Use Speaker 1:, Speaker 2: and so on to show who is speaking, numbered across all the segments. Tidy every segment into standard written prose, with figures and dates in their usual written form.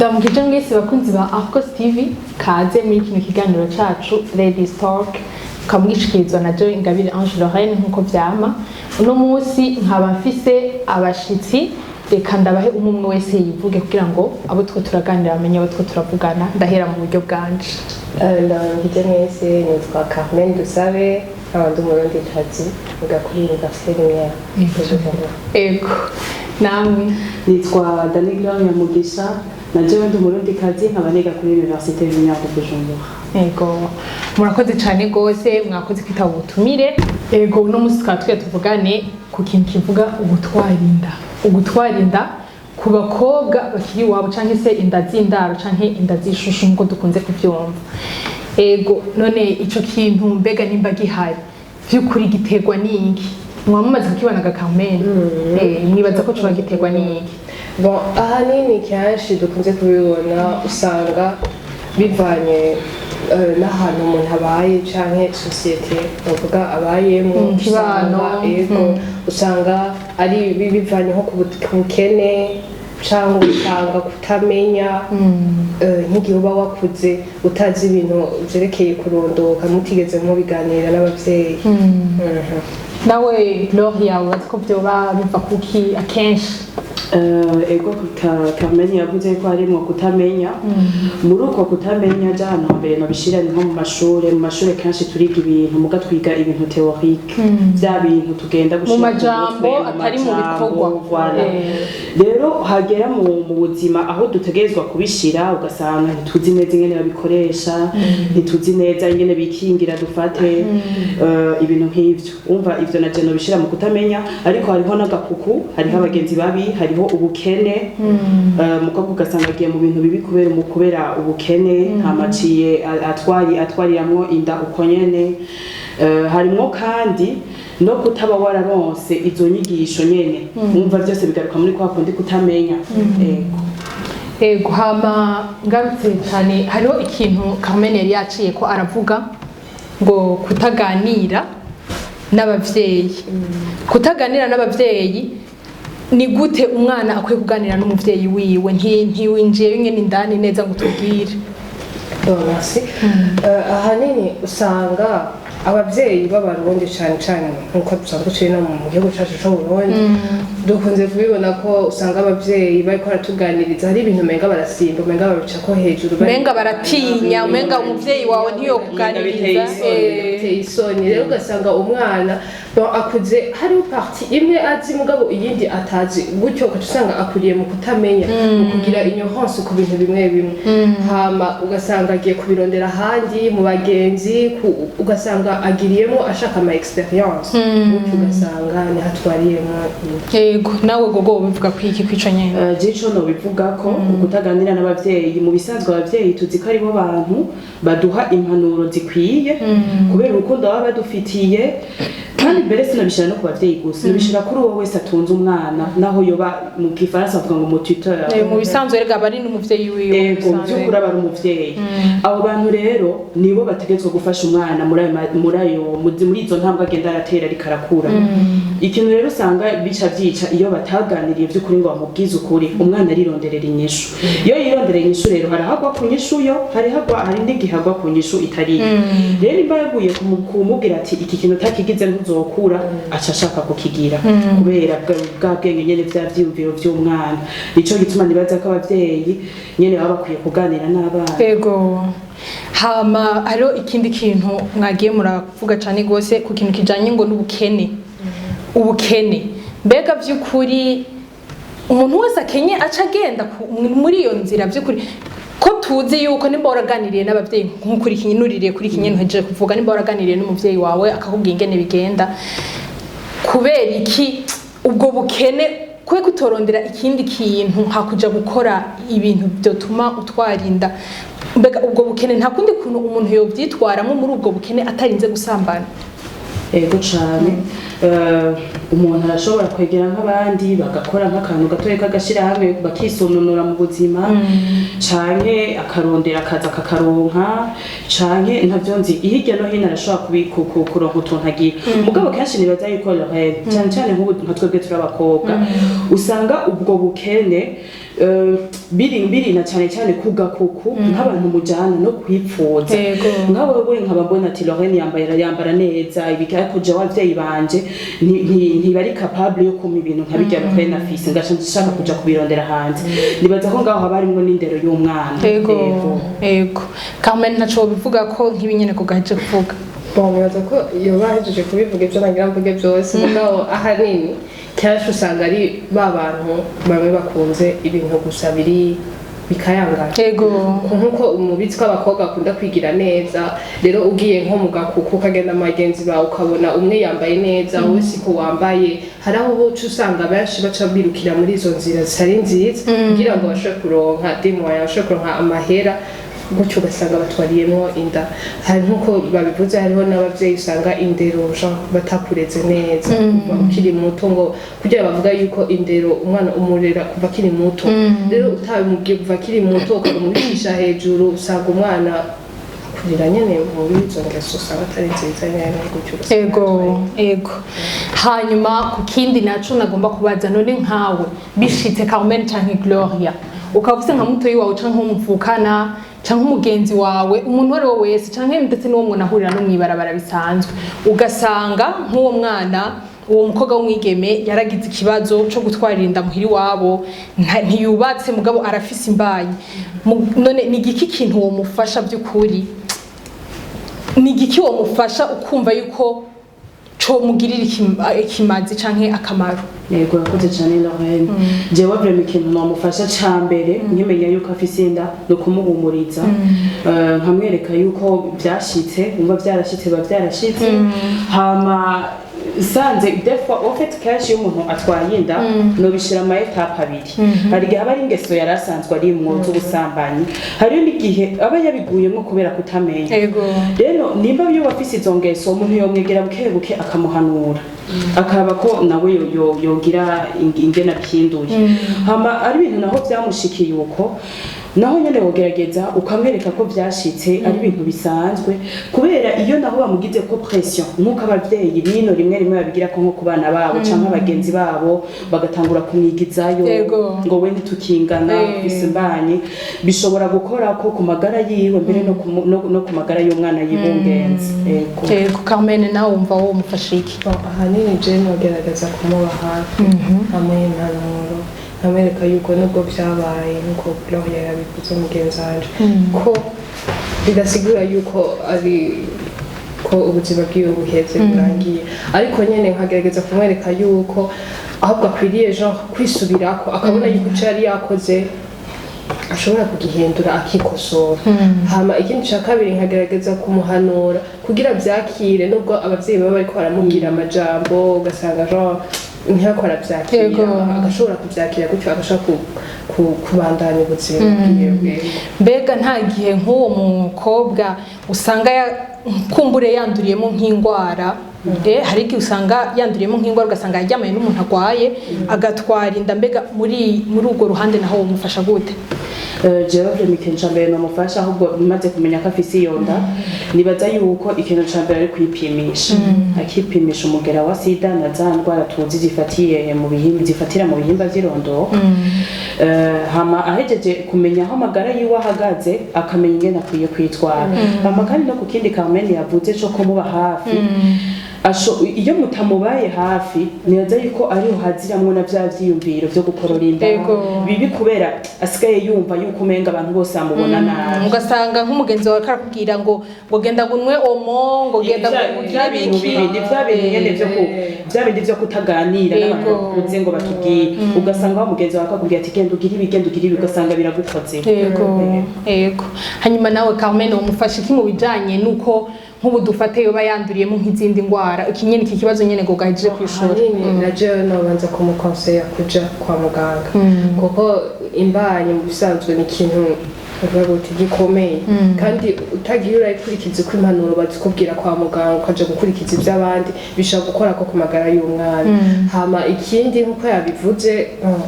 Speaker 1: ndamukije mwese bakunzi ba Afcos TV kaze muri kino kiganiro cacu Ladies Talk kamwishikirizwa na Joy Ingabire Ange Lorraine nkuko vyama. Uno munsi nkaba mfise abashitsi, reka ndabahe umwe wese yivuge kugira ngo abo two turaganira bamenye abo two turavugana. Ndahera mu buryo bwanje.
Speaker 2: Ndamukije mwese, nitwa Carmen Dusabe, abandi umurundi kazi uga kuri Université Lumière.
Speaker 1: Ego namwe
Speaker 3: nitwa Daniela Nyamugisha, najewe ndi umurundi kazi nkaba niga kuri Université Lumière de Bujumbura.
Speaker 1: Ego murakoze cyane gose, mwakoze kwitaba ubutumire. Ego no musi twatwe tuvugane ku kintu kivuga ugutwara inda ku bakobwa bakiri wabo canke se inda z'indaro canke inda z'ishushu ngo dukunze kuvyumva. Ego none ico kintu mbega nimba gihari vy'ukuri giterwa n'iki? Mwamumaze kukibana Carmen? Mwibaza ko coba giterwa n'iki?
Speaker 2: Bon, ahanini kenshi dukunze kubibona usanga bivanye n'ahantu umuntu abaye canke societe bavuga abayemo
Speaker 1: kibano.
Speaker 2: Ego usanga ari bivanye nko ku bukene cyangwa usanga kutamenya nk'igihe uba wakuze utazi ibintu vyerekeye kurondoka mutigeze mubiganira n'abavyeyi.
Speaker 1: Nawe Gloria ubazi ko vyoba biva kuki akenshi?
Speaker 3: Ego Carmen yavuze ko harimo kutamenya. Muri uko kutamenya jana mbere nabishira nko mu mashure kenshi turiga ibintu muga twiga ibintu théorique bya bintu tugenda gushika
Speaker 1: mu majambo atari mu bikorwa.
Speaker 3: Rero hagera mu buzima aho dutegerezwa kubishira ugasanga ntituzi neza ingene babikoresha, ntituzi neza ingene bikingira dufate ibintu nk'ivyo. Umva ivyo naje no bishira mu kutamenya, ariko hariho n'agakuku, hariho abagenzi babi, hariho ubukene. Mukobwa ugasanga agiye mu bintu bibi kubera ubukene, ntamaciye atwariramwo inda uko nyene. Harimo kandi no kutaba wararonse izo nyigisho nyene. Umva byose bigaruka muri kwa kundi kutamenya.
Speaker 1: Ego hama ngarutse cyane, hariho ikintu Carmen yari yaciye ko aravuga ngo kutaganira n'abavyeyi. Kutaganira n'abavyeyi ni gute umwana akwiye kuganira n'umuvyeyi wiwe? Ntiwinjiye nyene indani neza ngo tubwire.
Speaker 2: Merci. Ahanini usanga abavyeyi b'abarundi cyane nkuko dusanzwe turi no mu gihugu cyacu cyo Burundi dukunze kubibona ko usanga abavyeyi bariko baratuganiriza hari ibintu menga barasimba, menga babica ko hejuru,
Speaker 1: menga baratinya, menga umuvyeyi wawe ntiyo kuganiriza.
Speaker 2: Isoni rero ugasanga umwana akuze hari parti imwe azi mugabo iyindi atazi, gutyo ukacusanga akuriye mu kutamenya, mu kugira ignorance ku bintu bimwe hama ugasanga agiye kubirondera handi mu bagenzi, ugasanga agiriyemo ashaka ama experience, gutyo ugasanga ni hatwariyemo.
Speaker 1: Yego nawe gogo bivuga kwiki kwico nyene?
Speaker 3: Jico no bivuga ko kutaganira n'abavyeyi. Mu bisanzwe abavyeyi tuzi ko ari bo bantu baduha impanuro zikwiye kubera urukundo baba badufitiye, kandi mbere sinabishira no ku bavyeyi gusa, nabishira kuri uwo wese atunze umwana, naho yoba mu Gifaransa bavuga ngo tuteur.
Speaker 1: Mu bisanzwe erega bari n'umuvyeyi wiwe.
Speaker 3: Ego byukuri aba ari umuvyeyi. Abo bantu rero nibo bategetswe gufasha umwana muri izo ntambwe agenda aratera ariko arakura. Ikintu rero usanga bica vyica iyo bataganiriye vy'ukuri ngo bamubwize ukuri, umwana arironderera inyishu. Iyo yironderera inyishu rero harahagwa ku nyishu yo, hari n'igihe hagwa ku nyishu itari. Rero imba yaguye kumubwira ati iki kintu utakigize ntuzokura, aca ashaka kukigira kubera bwa bwenge nyene vya vyiyumviro vy'umwana. Ico gituma nibaza ko abavyeyi nyene baba bakwiye kuganira n'abana.
Speaker 1: Ego hama hariho ikindi kintu mwagiye muravuga cyane gose ku kintu kijanye ngo n'ubukene. Ubukene mbega vy'ukuri umuntu wese akenye aca agenda muri iyo nzira vy'ukuri ko tuzi yuko nimba waraganiriye n'abavyeyi nk'ukuri kinuririye kuri kinye ntuhejeje kuvuga, nimba waraganiriye n'umuvyeyi wawe akakubwira ingene bigenda, kubera iki ubwo bukene kwe kutorondera ikindi kintu hakuja gukora ibintu byotuma utwarinda? Mbega ubwo bukene nta kundi kuntu umuntu yovyitwaramo muri ubwo bukene atarinze gusambana?
Speaker 3: Ego cyane. umuntu arashobora kwegera nk'abandi bagakora nk'akantu gatoya k'agashirahamwe bakisununura mu buzima canke akarondera akaza akakaronka canke ntavyo nzi hirya no hino arashobora kuronka utuntu agira mugabo kenshi nibaza yuko cyane cyane nk'ubu nka twebwe turi abakobwa usanga ubwo bukene biri na cyane cyane kugakuku nk'abantu mujana no kwipfuza nk'abo we nkaba mbona ati Lorraine yambara neza ibikaya kuja wavyeyi banje ntibari capable yo kuma ibintu nkabijya Lorraine afise ngaca nshaka kuja kubirondera hanze nibaza ko ngaho haba harimwo n'indero y'umwana
Speaker 1: ego Carmen ntaco bivuga ko nk'ibinyene ko gaje kuvuga
Speaker 2: nibaza ko iyo bahejeje kubivuga ibyo nagira mvuge byose mugabo ahanini kenshi usanga ari ba bantu bamwe bakunze ibintu gusa bikayangana nk'uko umubitsi w'abakobwa akunda kwigira neza rero ugiye nko mu gakuku ukagenda amagenzi bawe ukabona umwe yambaye neza wowe siko wambaye hari aho uca usanga benshi baca birukira muri izo nzira zitari nziza kugira ngo bashobore kuronka demoya bashobore kuronka amahera gutyo ugasanga batwariyemo inda hari nk'uko babivuze hariho n'ababyeyi usanga indero batakureze neza kuva ukiri muto ngo kugira bavuga yuko indero umwana umurera kuva akiri muto rero utabimubwiye kuva akiri muto ukamubisha hejuru usanga umwana kurira nyene muri izo ngeso usanga atari nziza nyene gutyo
Speaker 1: ego hanyuma ku kindi naco nagomba kubaza none nkawe bishitse Carmen canke Gloria ukavuze nka mutoyi wawe canke umuvukana canke umugenzi wawe umuntu wari wese canke ndetse n'uwo mwana ahurira no mwibarabara bisanzwe ugasanga nk'uwo mwana uwo mukobwa w'umwigeme yaragize ikibazo cyo gutwarira inda muhiri wabo ntiyubatse mugabo arafise imbayi none ni igiki kintu uwo mufasha by'ukuri ni igiki uwo mufasha ukumva yuko co mugirira ikimazi canke akamaro
Speaker 3: yego yakoze cyane Lorraine jewe vraiment ikintu namufasha cyambere nkimenya yuko afise inda no kumuhumuriza nkamwereka yuko byashitse umva byarashitse bavyarashitse hama sanze defwa ofet cash y'umuntu atwaye inda no bishira ama etape abiri hari gihe aba ari ingeso yarasanzwe ari mu z'ubusambanyi hari n'igihe aba yabiguyemo kubera kutamenya rero nimba byo bafise izo ngeso umuntu yomwegera bukebuke akamuhanura akaba ko nawe yogira ingena byihinduye hama ari ibintu naho byamushikiye uko naho nyene wogerageza ukamwereka ko byashitse ari ibintu bisanzwe kubera iyo naho bamugize ko pression nkuko abavyeyi bino rimwe babigira ko nko kubana babo canke abagenzi babo bagatangura kumwigizayo ngo we ntitukingana bisimbanye bishobora gukora ko ku magara yiwe mbere no ku magara y'umwana yibungenze
Speaker 1: ego Carmen nawe umva wo mufasha iki
Speaker 2: ahanini je nogerageza kumuba hafi amwenanuro Amerika yuko nubwo byabaye nko Gloria yabivuze mugenzi wanje ko bidasigura yuko ari ko ubuzima bwiwe buheze burangiye ariko nyene nkagerageza kumwereka yuko ahubwo akwiriye kwisubirako akabona yuko cyari yakoze ashobora kugihindura akikosora hama ikindi cya kabiri nkagerageza kumuhanura kugira byakire nubwo abavyeyi baba bariko baramubwira amajambo ugasanga ntiyakora byakira agashobora kubyakira gutyo agashaka kubandanya ubuzima bwiwe
Speaker 1: mbega nta gihe nk'uwo mukobwa usanga kumbure yanduriyemo nk'indwara hari igihe usanga yanduriyemo nk'indwara ugasanga yaryamanye n'umuntu arwaye agatwara inda mbega muri urwo ruhande naho wamufasha gute
Speaker 3: jewe vraiment cyambere namufasha ahubwo maze kumenya ko afise iyo nda nibaza yuko ikintu cyambere ari kwipimisha akipimisha umugera wa sida na za ndwara tuzi zifatira mu bihimba by'irondo hama ahejeje kumenya aho amagara yiwe ahagaze akamenya ingene akwiye kwitwara hama kandi no ku kindi Carmen yavuze cyo kumuba hafi iyo mutamubaye hafi nibaza yuko ariho haziramwo na bya vyiyumviro byo gukorora inda bibi kubera asigaye yumva yuko umenga abantu bose amubona nabi
Speaker 1: ugasanga nk'umugenzi wawe karakubwira ngo genda gunwe omo ngo genda kugira biki
Speaker 3: bya bindi byo kutaganira n'abantu bakuze ngo batubwire ugasanga wa mugenzi wawe akakubwira ati genda ugira ibi ugasanga biragukoze
Speaker 1: yego hanyuma nawe Carmen umufasha iki mu bijanye nuko nk'ubu dufate yoba yanduriyemo nk'izindi ndwara ikinyene iki kibazo nyene ngo gahije kwishura
Speaker 2: na jewe nobanza kumukonseya kuja kwa muganga kuko imbanyi mu bisanzwe ni ikintu uvuga uti gikomeye kandi utagiye urayikurikiza uko impanuro bazikubwira kwa muganga ukaja gukurikiza iby'abandi bishobora gukora ko ku magara y'umwana hama ikindi nk'uko yabivuze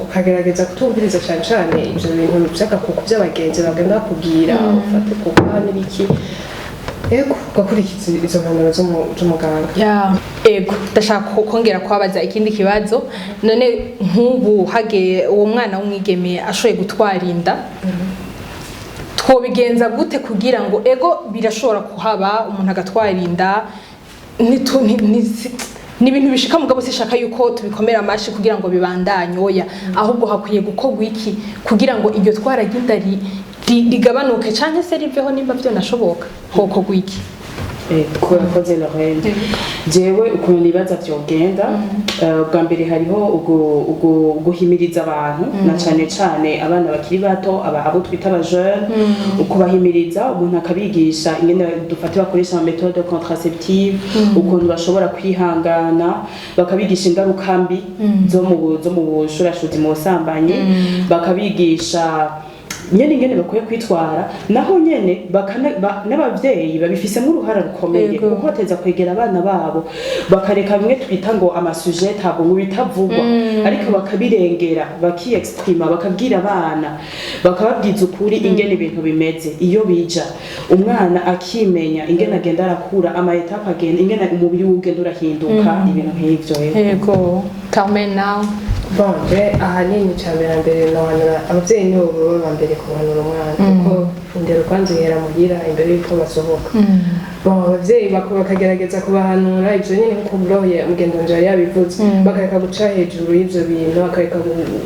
Speaker 2: ukagerageza kutumviriza cyane cyane ibyo bintu by'agakuku by'abagenzi bagenda bakubwira ufate ku bana n'iki ego ugakurikiza izo mpanuro z'umuganga.
Speaker 1: Ego ndashaka kongera kubabaza ikindi kibazo none nk'ubu hage uwo mwana w'umwigeme ashoboye gutwara inda twobigenza gute kugira ngo ego birashobora kuhaba umuntu agatwara inda ni ibintu bishika mugabo sishaka yuko tubikomera amashi kugira ngo bibandanye oya ahubwo hakwiye gukorwa iki kugira ngo iryo twara ry'inda rigabanuke canke se riveho nimba byo nashoboka hokorwa iki?
Speaker 3: Koze Lorraine jewe ukuntu nibaza vyogenda bwa mbere hariho guhimiriza abantu na cane cane abana bakiri bato abo twita aba jeune ukubahimiriza umuntu akabigisha ingene dufate bakoresha ama méthode contraceptive ukuntu bashobora kwihangana bakabigisha ingaruka mbi zo mu bushurashuzi mu busambanyi bakabigisha nyene bakwiye kwitwara naho nyene n'abavyeyi babifisemo uruhara rukomeye kuko bateza kwegera abana babo bakareka bimwe twita ngo amasujet abo ngo bitavugwa ariko bakabirengera bakiexprima bakabwira abana bakababwiza ukuri ingene ibintu bimeze iyo bija umwana akimenya ingene agenda arakura ama etape agenda ingene umubiri ugenda urahinduka ibintu nk'ivyo.
Speaker 1: Yego Carmen now
Speaker 2: bonje ahanini cyambere nohanura abavyeyi nibo baba mbere kuhanura umwana kuko indero kwanze yera muhira imbere yuko basohoka abavyeyi bakagerageza kubahanura ivyo nyine nko bloye mugendonje yabivuze bakareka guca hejuru y'ivyo bintu bakareka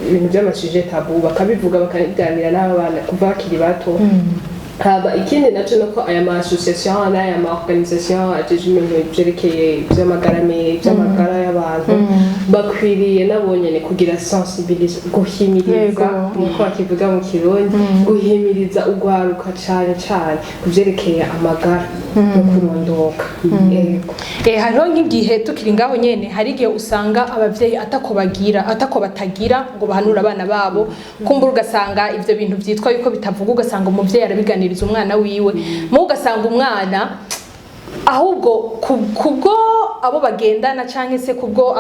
Speaker 2: ibintu by'amashije tabu bakabivuga bakaganira n'abana kuva bakiri bato. Haba ikindi naco nuko aya ma association n'aya ma organisation ajeje ibintu byerekeye by'amagara y'abantu bakwiriye nabonyene kugira sensibiliser guhimiriza niko bakivuga mu Kirundi guhimiriza ugwaruka cyane kuvyerekeye amagara no kurondoka.
Speaker 1: Hariho nk'igihe tukiri ngaho nyene hari igihe usanga abavyeyi atako batagira ngo bahanura abana babo kumbura ugasanga ivyo bintu vyitwa yuko bitavuga ugasanga umuvyeyi arabiganira umwana wiwe mu ugasanga umwana ahubwo kubwo abo bagendana canke se kubwo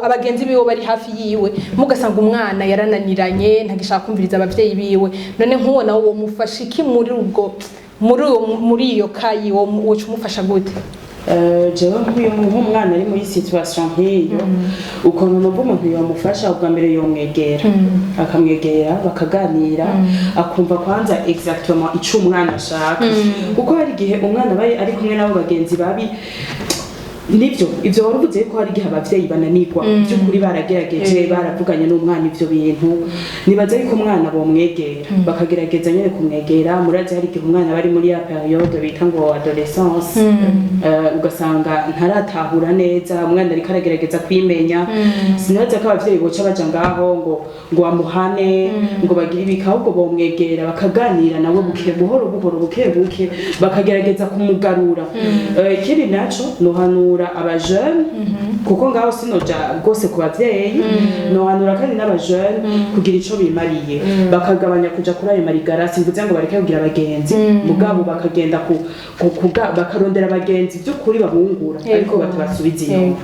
Speaker 1: abagenzi biwe bari hafi yiwe mugasanga umwana yarananiranye ntagishaka kumviriza abavyeyi biwe none nk'uwo nawo mufasha iki muri iyo kayi wo umufasha gute?
Speaker 3: Jewe nk'umwana ari muri situation nk'iyo ukuntu numva umuntu yamufasha ubwa mbere yomwegera akamwegera bakaganira akumva kwanza exactement ico umwana ashaka kuko hari igihe umwana ari kumwe nabo bagenzi babi nivyo ivyo waruvuze ko hari igihe abavyeyi bananirwa by'ukuri baragerageje baravuganye n'umwana ivyo bintu nibaza yuko umwana bomwegera bakagerageza nyene kumwegera murazi hari igihe umwana bari muri ya periode bita ngo adolescence ugasanga ntaratahura neza umwana ariko aragerageza kwimenya sinaza ko abavyeyi boca baja ngaho ngo bamuhane ngo bagire ibika ahubwo bomwegera bakaganira nawe buhoro buke bakagerageza kumugarura. Ikindi naco nohanura aba jeune kuko ngaho sinoja gose ku bavyeyi nohanura kandi n'aba jeune kugira ico bimariye bakagabanya kuja kuri ayo marigara simvuze ngo bareke kugira abagenzi mugabo bakagenda bakarondera abagenzi by'ukuri babungura ariko batubasubiza inyuma.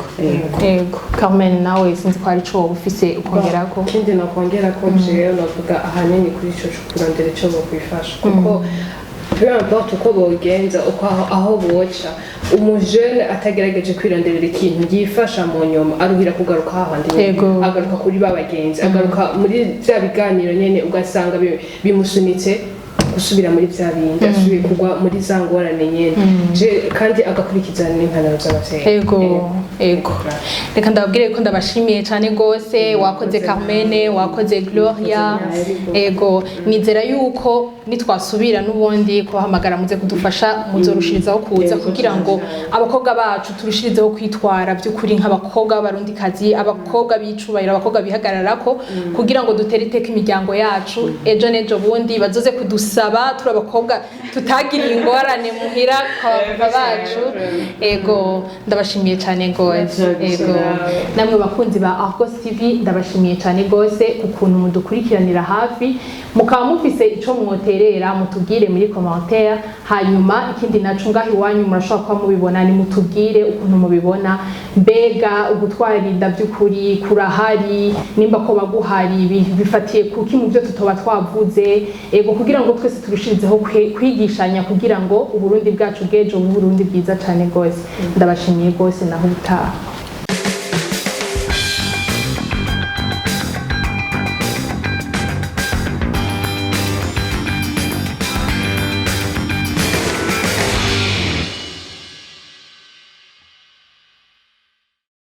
Speaker 1: Yego Carmen nawe sinzi ko ari co ufise ukongerako
Speaker 2: kindi nakongerako jewe navuga ahanini kuri ico kurondera ico bokwifasha kuko peu importe uko bogenza uko aho boca umujene atagerageje kwironderera ikintu gifasha mu nyuma aruhira kugaruka hahandi agaruka kuri babagenzi agaruka muri bya biganiro nyene ugasanga bimusunitse gusubira muri bya bindi asubiye kugwa muri za ngorane nyene kandi agakurikizana n'impanuro z'abavyeyi.
Speaker 1: Ego reka ndababwire ko ndabashimiye cyane gose wakoze Carmen wakoze Gloria ego nizera yuko nitwasubira n'ubundi kubahamagara muze kudufasha muzorushirizaho kuza kugira ngo abakobwa bacu turushirizeho kwitwara by'ukuri nk'abakobwa b'abarundi kazi abakobwa bicubahira abakobwa bihagararako kugira ngo dutere iteka imiryango yacu ejo nejo bundi bazoze kudusa kudusaba turi abakobwa tutagiriye ingorane muhira kwa bava bacu ego ndabashimiye cyane gose ego namwe bakunzi ba Argos TV ndabashimiye cyane gose ukuntu mudukurikiranira hafi mukaba mufise ico mwoterera mutubwire muri commentaire hanyuma ikindi naco ngaho iwanyu murashobora kuba mubibona ni mutubwire ukuntu mubibona mbega ugutwarinda by'ukuri kurahari nimba ko baguhari bifatiye kuki mu byo tutoba twavuze ego kugira ngo twese turushirizeho kwigishanya kugira ngo uburundi bwacu bwejo Burundi bwiza cyane gose ndabashimiye gose naho utaha